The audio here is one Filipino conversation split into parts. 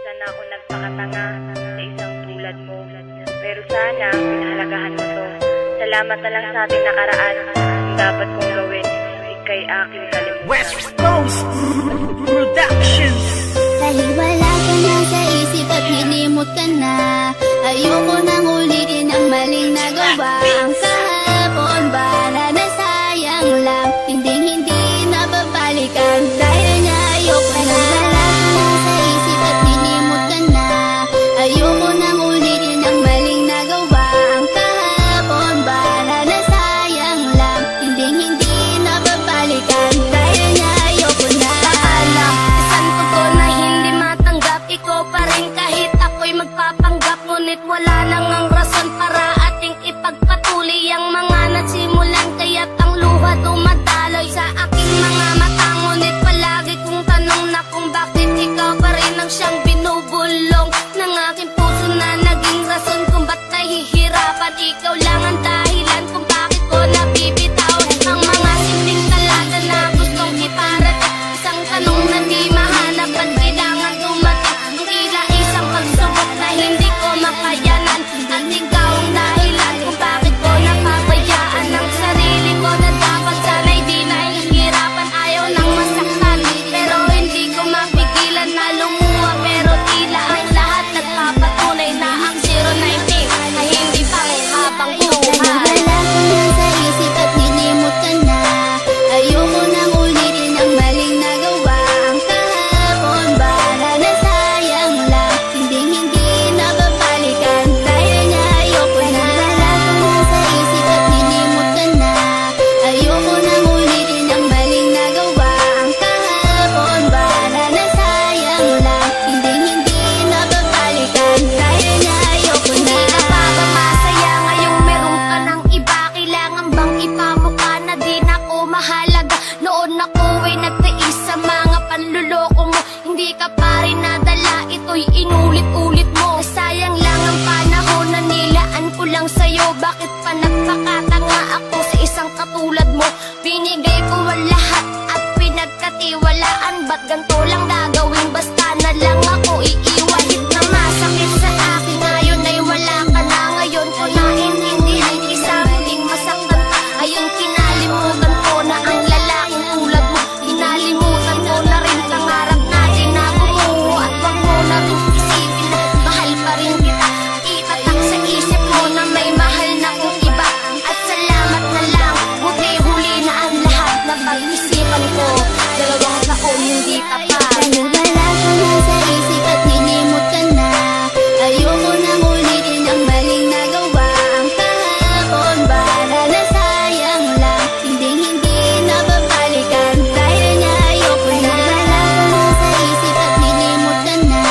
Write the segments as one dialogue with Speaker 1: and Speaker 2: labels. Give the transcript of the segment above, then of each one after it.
Speaker 1: minsan ako nagpakatanga sa isang tulad mo. Pero sana, pinahalagahan mo to. Salamat na lang sa ating nakaraan. Ang dapat kong gawin, ika'y aking kalimutan.
Speaker 2: West Coast Productions.
Speaker 3: Dahil wala ka na sa isip at nilimot ka na, ayoko nang ulitin ang maling nagawa. Ang kahapon ba na nasayang lang, hindi nababalikan. Dahil niya ayoko na. Wala ka na sa isip at nilimot ka na, ayoko nang ulitin ang maling nagawa. Ang kahapon ba na nasayang lang, hindi nababalikan. Dahil niya ayoko na. Paalam, isang tugon na hindi matanggap. Ikaw pa rin kahit ako'y magpapanggap. Ngunit wala nang ang rason para ating ipagpatuloy ang mga nagsimulan. Kaya't ang luha dumadaloy sa aking mga mata. Ngunit palagi kong tanong na kung bakit ikaw pa rin ang siyang binubulong ng aking puso na naging rason kung ba't nahihirapan. Ikaw lang ang dahilan kung bakit ko nabibitaw ang mga simpleng talaga na gustong iparating. Isang tanong na di mahanap at kailangan dumating. Ang tila isang pagsubok na hindi ko makayanan. At ikaw ang dahilan kung bakit ko napabayaan ang sarili ko na dapat sana'y di nahihirapan. Ayaw nang masaktan pero hindi ko mapigilan na lumuha. Pero tila ang lahat nagpapatunay na ang 019 ay hindi pang habang buhay. Wala ko na sa isip at nilimot ka na, ayoko nang ulitin ang maling nagawa. Ang kahapon ba na nasayang lang, hindi nababalikan. Dahil niya ayoko na. Wala ko na sa isip at nilimot ka na, ayoko nang ulitin ang maling nagawa. Ang kahapon ba na nasayang lang, hindi nababalikan. Dahil niya ayoko na. Hindi ka pa ba masaya ngayong meron ka ng iba? Kailangan bang ipamukha na di na ako mahalaga? Noon ako ay nagtiis sa mga panluloko mo. Hindi ka pa rin nadala, ito'y inulit-ulit mo. Sayang lang ang panahon na nilaan ko lang sa'yo. Bakit pa nagpakatanga ako sa isang katulad mo? Binigay ko ang lahat at pinagkatiwalaan. Ba't ganito lang gagawin? Basta na lang ako iiwan. Na masakit sa akin ngayon ay wala ka na. Ngayon ko naintindihan isa muling masaktan ka. Ngayon kinalimutan ko na ang lalaking tulad mo. Kinalimutan ko na rin pangarap natin na bumuo. At wag mo na rin isipin na mahal pa rin kita. Itatak sa isip mo na may mahal na kong iba. At salamat na lang, buti huli na ang lahat na pag-isipan ko. 2 taon hindi tapat. Dahil wala ka na sa isip at nilimot ka na, ayoko nang ulitin ang maling nagawa. Ang kahapon ba na nasayang lang, hindi nababalikan. Dahil niya ayoko na. Wala ka na sa isip at nilimot ka na,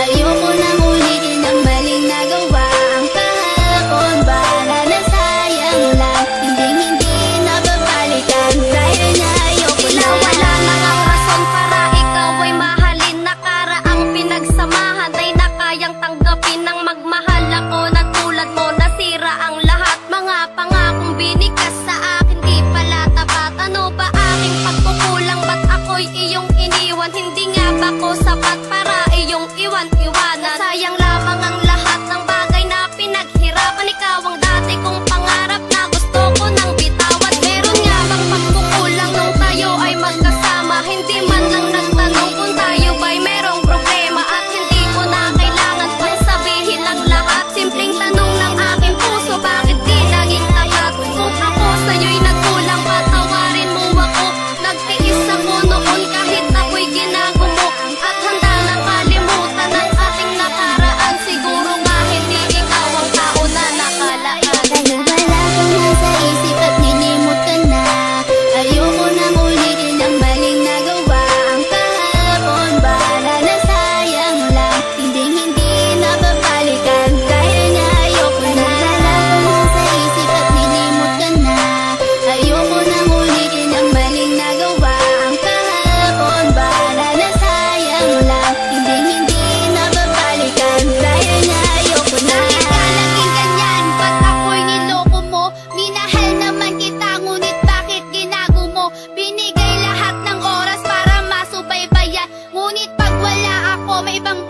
Speaker 3: ayoko nang ulitin ang maling nagawa. Ang kahapon ba na nasayang lang, hindi nababalikan. Dahil niya ayoko na. Wala na ang rason para ikaw ay mahalin. Nakaraang pinagsamahan ay nakayang tanggapin ng magmahal ako na tulad mo. Nasira ang lahat, mga pangakong binikas sa akin di pala tapat. Ano ba aking pagkukulang? Ba't ako'y iyong iniwan? Hindi nga ba ko sapat para iyong iwan-iwanan? Sayang lamang ang lahat ng bagay na pinaghirapan. Ikaw ang dati kong pangarap na gusto ko nang bitawan. Meron nga bang pagkukulang nung tayo ay magkasama? Hindi man lang nagtanong kung tayo ba'y merong problema. At hindi ko na kailangan pang sabihin ang lahat. Simpleng tanong ng aking puso, bakit di naging tapat? Kung ako sa'yo'y nagkulang, patawarin mo ako. Nagtiis ako noon kahit ako'y ginagumo. At handa na kalimutan ang ating nakaraan. Siguro nga hindi ikaw ang tao na nakalaan. Dahil wala ka na sa isip at nilimot ka na, ayoko nang ulitin ang maling nagawa. Ang kahapon ba na nasayang lang, hindi nababalikan. Dahil niya ayoko na. Wala ka na sa isip at nilimot ka na, ayoko nang ulitin ang maling nagawa. Ang kahapon ba na nasayang lang, hindi nababalikan. Dahil niya ayoko na. Bakit ka naging ganyan? Ba't ako'y niloko mo? Minahal naman kita, ngunit bakit ginago mo? Binigay lahat ng oras para masubaybayan, ngunit pag wala ako may ibang